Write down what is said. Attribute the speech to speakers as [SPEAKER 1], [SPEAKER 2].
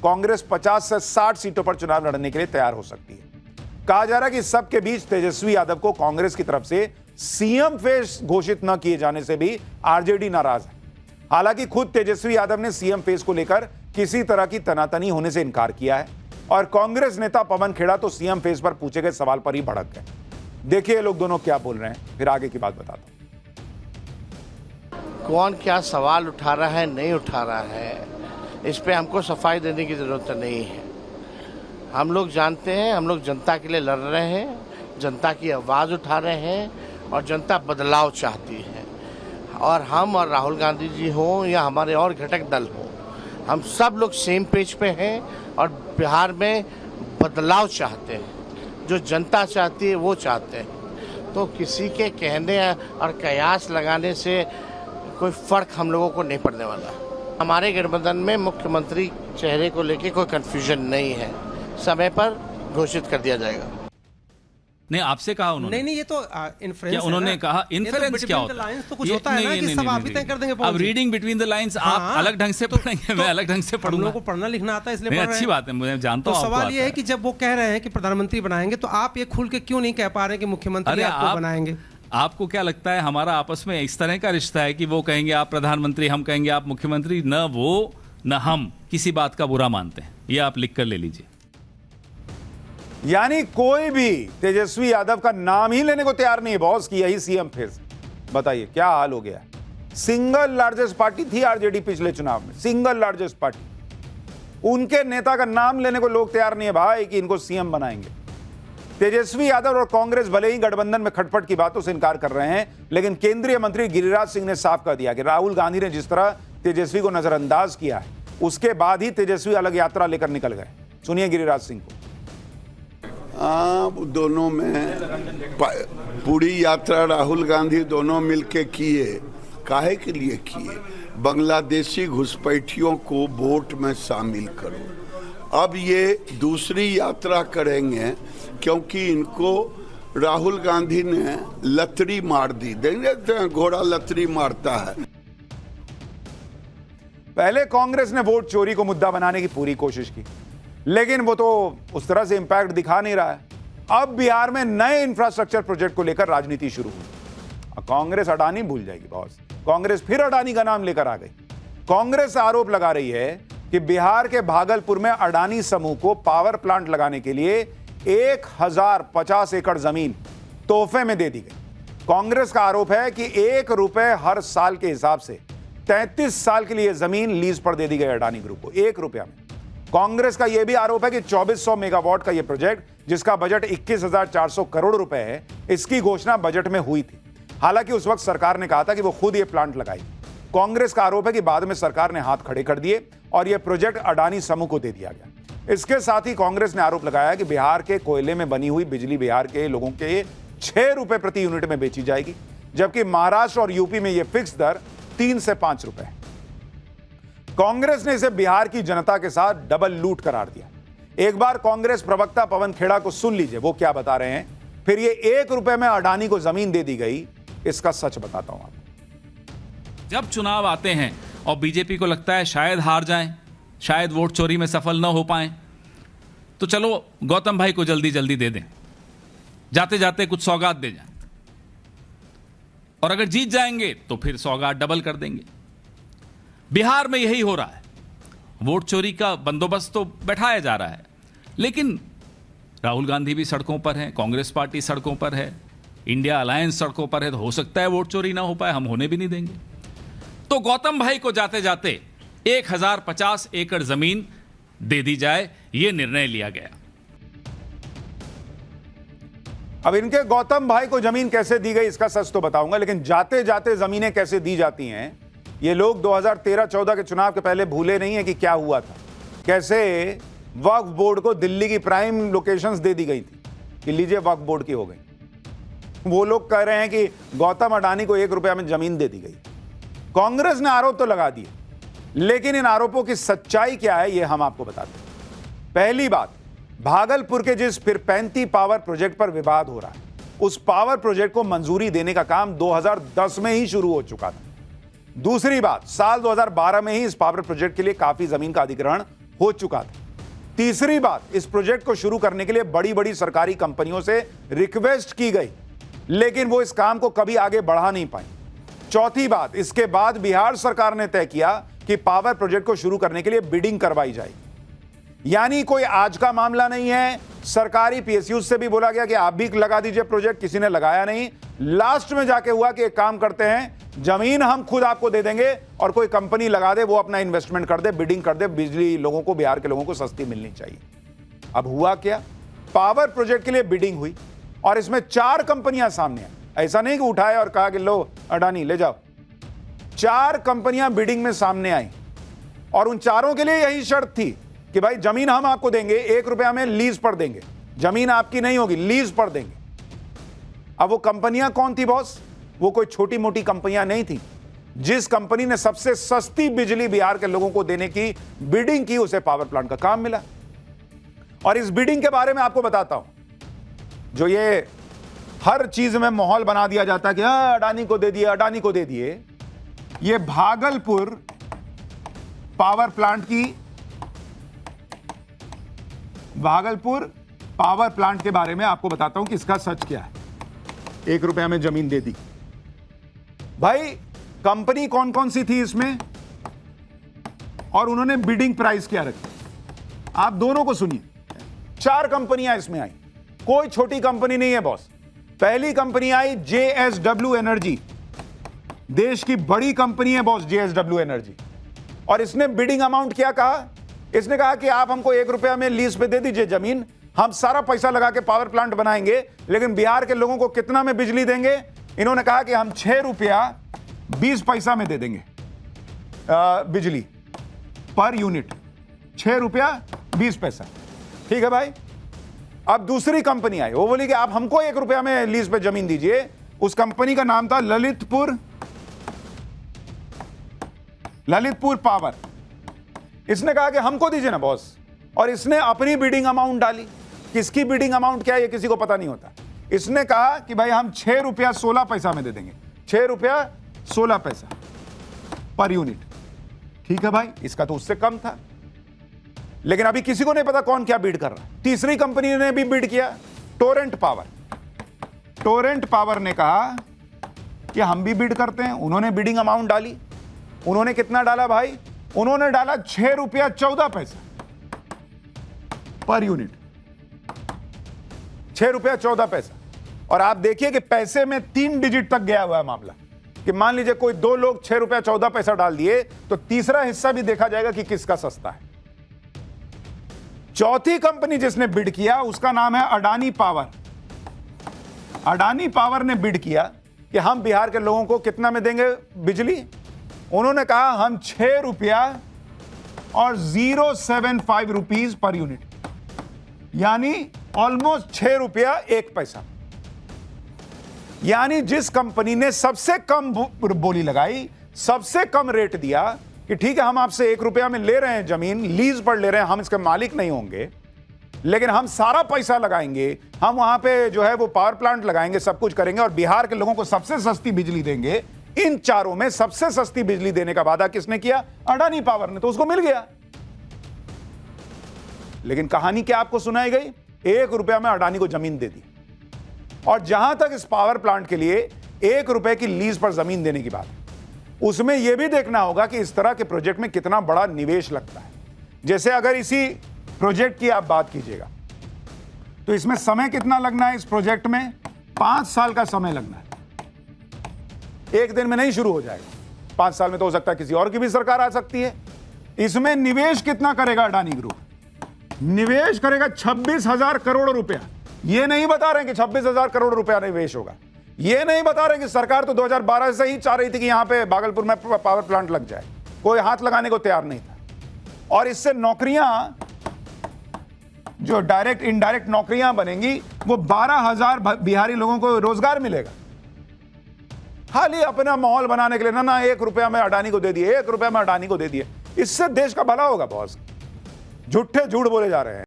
[SPEAKER 1] कांग्रेस 50 से 60 सीटों पर चुनाव लड़ने के लिए तैयार हो सकती है। कहा जा रहा है कि सबके बीच तेजस्वी यादव को कांग्रेस की तरफ से सीएम फेस घोषित न किए जाने से भी आरजेडी नाराज है। हालांकि खुद तेजस्वी यादव ने सीएम फेस को लेकर किसी तरह की तनातनी होने से इनकार किया है और कांग्रेस नेता पवन खेड़ा तो सीएम फेस पर पूछे गए सवाल पर ही भड़क गए। देखिए लोग दोनों क्या बोल रहे हैं, फिर आगे की बात बताता हूं।
[SPEAKER 2] कौन क्या सवाल उठा रहा है, नहीं उठा रहा है, इस पे हमको सफाई देने की जरूरत नहीं है। हम लोग जानते हैं, हम लोग जनता के लिए लड़ रहे हैं, जनता की आवाज़ उठा रहे हैं और जनता बदलाव चाहती है। और हम और राहुल गांधी जी हों या हमारे और घटक दल हों, हम सब लोग सेम पेज पे हैं और बिहार में बदलाव चाहते हैं। जो जनता चाहती है वो चाहते हैं। तो किसी के कहने और कयास लगाने से कोई फर्क हम लोगों को नहीं पड़ने वाला। हमारे गठबंधन में मुख्यमंत्री चेहरे को लेके कोई कंफ्यूजन नहीं है, समय पर घोषित कर दिया जाएगा।
[SPEAKER 3] नहीं, आपसे कहा उन्होंने?
[SPEAKER 4] नहीं, ये तो इन्फ्लुएंस है।
[SPEAKER 3] उन्होंने कहा इन्फ्लुएंस क्या होता है?
[SPEAKER 4] तो कुछ होता है ना कि सब आप ही तय कर देंगे।
[SPEAKER 3] अब रीडिंग बिटवीन द लाइंस आप अलग ढंग से पढ़ेंगे, मैं अलग ढंग से पढ़ूंगा।
[SPEAKER 4] हम लोगों को पढ़ना लिखना आता है, इसलिए पढ़ रहे हैं।
[SPEAKER 3] अच्छी बात है, मुझे जानता हूं।
[SPEAKER 4] तो सवाल ये है कि जब वो कह रहे हैं कि प्रधानमंत्री बनाएंगे, तो आप ये खुल के क्यों नहीं कह पा रहे कि मुख्यमंत्री आपको बनाएंगे?
[SPEAKER 3] आपको क्या लगता है हमारा आपस में इस तरह का रिश्ता है कि वो कहेंगे आप प्रधानमंत्री, हम कहेंगे आप मुख्यमंत्री? न वो न हम किसी बात का बुरा मानते हैं, ये आप लिख कर ले लीजिए।
[SPEAKER 1] यानी कोई भी तेजस्वी यादव का नाम ही लेने को तैयार नहीं है बॉस की यही सीएम फेस। बताइए क्या हाल हो गया। सिंगल लार्जेस्ट पार्टी थी आरजेडी पिछले चुनाव में, सिंगल लार्जेस्ट पार्टी। उनके नेता का नाम लेने को लोग तैयार नहीं है भाई कि इनको सीएम बनाएंगे। तेजस्वी यादव और कांग्रेस भले ही गठबंधन में खटपट की बातों से इनकार कर रहे हैं, लेकिन केंद्रीय मंत्री गिरिराज सिंह ने साफ कर दिया कि राहुल गांधी ने जिस तरह तेजस्वी को नजरअंदाज किया है, उसके बाद ही तेजस्वी अलग यात्रा लेकर निकल गए। सुनिए गिरिराज सिंह को।
[SPEAKER 5] दोनों में पूरी यात्रा राहुल गांधी दोनों मिलके किए। काहे के लिए किए? बांग्लादेशी घुसपैठियों को वोट में शामिल करो। अब ये दूसरी यात्रा करेंगे क्योंकि इनको राहुल गांधी ने लतड़ी मार दी। देंगे घोड़ा लतड़ी मारता है।
[SPEAKER 1] पहले कांग्रेस ने वोट चोरी को मुद्दा बनाने की पूरी कोशिश की, लेकिन वो तो उस तरह से इंपैक्ट दिखा नहीं रहा है। अब बिहार में नए इंफ्रास्ट्रक्चर प्रोजेक्ट को लेकर राजनीति शुरू हुई। कांग्रेस अडानी भूल जाएगी बॉस। कांग्रेस फिर अडानी का नाम लेकर आ गई। कांग्रेस आरोप लगा रही है कि बिहार के भागलपुर में अडानी समूह को पावर प्लांट लगाने के लिए 1050 एकड़ जमीन तोहफे में दे दी गई। कांग्रेस का आरोप है कि ₹1 हर साल के हिसाब से 33 साल के लिए जमीन लीज पर दे दी गई अडानी ग्रुप को, ₹1 में। कांग्रेस का यह भी आरोप है कि 2400 मेगावाट का यह प्रोजेक्ट, जिसका बजट 21,400 करोड़ रुपए है, इसकी घोषणा बजट में हुई थी। हालांकि उस वक्त सरकार ने कहा था कि वो खुद ये प्लांट लगाई। कांग्रेस का आरोप है कि बाद में सरकार ने हाथ खड़े कर दिए और यह प्रोजेक्ट अडानी समूह को दे दिया गया। इसके साथ ही कांग्रेस ने आरोप लगाया कि बिहार के कोयले में बनी हुई बिजली बिहार के लोगों के ₹6 प्रति यूनिट में बेची जाएगी, जबकि महाराष्ट्र और यूपी में यह फिक्स दर 3 से 5 रुपए है। कांग्रेस ने इसे बिहार की जनता के साथ डबल लूट करार दिया। एक बार कांग्रेस प्रवक्ता पवन खेड़ा को सुन लीजिए, वो क्या बता रहे हैं। फिर ये ₹1 में अडानी को जमीन दे दी गई, इसका सच बताता हूं आपको।
[SPEAKER 3] जब चुनाव आते हैं और बीजेपी को लगता है शायद हार जाएं, शायद वोट चोरी में सफल न हो पाएं, तो चलो गौतम भाई को जल्दी जल्दी दे दें, जाते जाते कुछ सौगात दे जाएं, और अगर जीत जाएंगे तो फिर सौगात डबल कर देंगे। बिहार में यही हो रहा है। वोट चोरी का बंदोबस्त तो बैठाया जा रहा है, लेकिन राहुल गांधी भी सड़कों पर हैं, कांग्रेस पार्टी सड़कों पर है, इंडिया अलायंस सड़कों पर है, तो हो सकता है वोट चोरी ना हो पाए, हम होने भी नहीं देंगे। तो गौतम भाई को जाते जाते 1050 एकड़ जमीन दे दी जाए, यह निर्णय लिया गया।
[SPEAKER 1] अब इनके गौतम भाई को जमीन कैसे दी गई इसका सच तो बताऊंगा, लेकिन जाते जाते जमीनें कैसे दी जाती हैं ये लोग 2013-14 के चुनाव के पहले भूले नहीं है कि क्या हुआ था। कैसे वक्फ बोर्ड को दिल्ली की प्राइम लोकेशंस दे दी गई थी कि लीजिए वक्फ बोर्ड की हो गई। वो लोग कह रहे हैं कि गौतम अडानी को ₹1 में जमीन दे दी गई। कांग्रेस ने आरोप तो लगा दिए, लेकिन इन आरोपों की सच्चाई क्या है ये हम आपको बताते हैं। पहली बात, भागलपुर के जिस फिरपैंती पावर प्रोजेक्ट पर विवाद हो रहा है, उस पावर प्रोजेक्ट को मंजूरी देने का काम 2010 में ही शुरू हो चुका था। दूसरी बात, साल 2012 में ही इस पावर प्रोजेक्ट के लिए काफी जमीन का अधिग्रहण हो चुका था। तीसरी बात, इस प्रोजेक्ट को शुरू करने के लिए बड़ी बड़ी सरकारी कंपनियों से रिक्वेस्ट की गई, लेकिन वो इस काम को कभी आगे बढ़ा नहीं पाई। चौथी बात, इसके बाद बिहार सरकार ने तय किया कि पावर प्रोजेक्ट को शुरू करने के लिए बिडिंग करवाई जाएगी। यानी कोई आज का मामला नहीं है। सरकारी पीएसयू से भी बोला गया कि आप भी लगा दीजिए प्रोजेक्ट, किसी ने लगाया नहीं। लास्ट में जाके हुआ कि एक काम करते हैं, जमीन हम खुद आपको दे देंगे और कोई कंपनी लगा दे, वो अपना इन्वेस्टमेंट कर दे, बिडिंग कर दे, बिजली लोगों को, बिहार के लोगों को सस्ती मिलनी चाहिए। अब हुआ क्या, पावर प्रोजेक्ट के लिए बिडिंग हुई और इसमें 4 कंपनियां सामने आई। ऐसा नहीं कि उठाए और कहा कि लो अडानी ले जाओ। 4 कंपनियां बिडिंग में सामने आई और उन चारों के लिए यही शर्त थी कि भाई जमीन हम आपको देंगे, 1 रुपया में लीज पर देंगे, जमीन आपकी नहीं होगी, लीज पर देंगे। अब वो कंपनियां कौन थी बॉस? वो कोई छोटी मोटी कंपनियां नहीं थी। जिस कंपनी ने सबसे सस्ती बिजली बिहार के लोगों को देने की बिडिंग की, उसे पावर प्लांट का काम मिला। और इस बिडिंग के बारे में आपको बताता हूं, जो ये हर चीज में माहौल बना दिया जाता है कि अडानी को दे दिए, अडानी को दे दिए। ये भागलपुर पावर प्लांट की, भागलपुर पावर प्लांट के बारे में आपको बताता हूं कि इसका सच क्या है। 1 रुपया में जमीन दे दी। भाई कंपनी कौन कौन सी थी इसमें और उन्होंने बिडिंग प्राइस क्या रखी, आप दोनों को सुनिए। 4 कंपनियां इसमें आई, कोई छोटी कंपनी नहीं है बॉस। पहली कंपनी आई JSW एनर्जी, देश की बड़ी कंपनी है बॉस JSW एनर्जी। और इसने बिडिंग अमाउंट क्या कहा? इसने कहा कि आप हमको 1 रुपया में लीज पे दे दीजिए जमीन, हम सारा पैसा लगा के पावर प्लांट बनाएंगे, लेकिन बिहार के लोगों को कितना में बिजली देंगे? इन्होंने कहा कि हम 6 रुपया 20 पैसा में दे देंगे बिजली पर यूनिट, 6 रुपया 20 पैसा। ठीक है भाई। अब दूसरी कंपनी आई, वो बोली कि आप हमको 1 रुपया में लीज पे जमीन दीजिए। उस कंपनी का नाम था ललितपुर पावर। इसने कहा कि हमको दीजिए ना बॉस, और इसने अपनी बिडिंग अमाउंट डाली। किसकी बिडिंग अमाउंट क्या है ये किसी को पता नहीं होता। इसने कहा कि भाई हम 6 रुपया 16 पैसा में दे देंगे, 6 रुपया 16 पैसा पर यूनिट। ठीक है भाई, इसका तो उससे कम था, लेकिन अभी किसी को नहीं पता कौन क्या बिड कर रहा है। तीसरी कंपनी ने भी बिड किया, टोरेंट पावर। टोरेंट पावर ने कहा कि हम भी बिड करते हैं। उन्होंने बिडिंग अमाउंट डाली। उन्होंने कितना डाला भाई? उन्होंने डाला 6 रुपया 14 पैसा पर यूनिट, 6 रुपया 14 पैसा। और आप देखिए कि पैसे में 3 डिजिट तक गया हुआ है मामला, कि मान लीजिए कोई 2 लोग 6 रुपया 14 पैसा डाल दिए तो तीसरा हिस्सा भी देखा जाएगा कि किसका सस्ता है। चौथी कंपनी जिसने बिड किया उसका नाम है अडानी पावर। अडानी पावर ने बिड किया कि हम बिहार के लोगों को कितना में देंगे बिजली? उन्होंने कहा हम 6 रुपया और 075 रुपीज पर यूनिट, यानी ऑलमोस्ट 6 रुपया 1 पैसा। यानी जिस कंपनी ने सबसे कम बोली लगाई, सबसे कम रेट दिया कि ठीक है हम आपसे 1 रुपया में ले रहे हैं जमीन, लीज पर ले रहे हैं, हम इसके मालिक नहीं होंगे, लेकिन हम सारा पैसा लगाएंगे, हम वहां पे जो है वो पावर प्लांट लगाएंगे, सब कुछ करेंगे और बिहार के लोगों को सबसे सस्ती बिजली देंगे। इन चारों में सबसे सस्ती बिजली देने का वादा किसने किया? अडानी पावर ने। तो उसको मिल गया। लेकिन कहानी क्या आपको सुनाई गई? 1 रुपया में अडानी को जमीन दे दी। और जहां तक इस पावर प्लांट के लिए 1 रुपए की लीज पर जमीन देने की बात, उसमें यह भी देखना होगा कि इस तरह के प्रोजेक्ट में कितना बड़ा निवेश लगता है। जैसे अगर इसी प्रोजेक्ट की आप बात कीजिएगा तो इसमें समय कितना लगना है? इस प्रोजेक्ट में 5 साल का समय लगना है। एक दिन में नहीं शुरू हो जाएगा, 5 साल में तो हो सकता है किसी और की भी सरकार आ सकती है। इसमें निवेश कितना करेगा अडानी ग्रुप? निवेश करेगा 26,000 करोड़ रुपया। ये नहीं बता रहे कि 26,000 करोड़ रुपया निवेश होगा। ये नहीं बता रहे कि सरकार तो 2012 से ही चाह रही थी कि यहां पे भागलपुर में पावर प्लांट लग जाए, कोई हाथ लगाने को तैयार नहीं था। और इससे नौकरियां, जो डायरेक्ट इनडायरेक्ट नौकरियां बनेंगी, वो 12,000 बिहारी लोगों को रोजगार मिलेगा। खाली अपना माहौल बनाने के लिए ना 1 रुपया में अडानी को दे दिए, 1 रुपया में अडानी को दे दिए। इससे देश का भला होगा बॉस? झूठे झूठ बोले जा रहे हैं।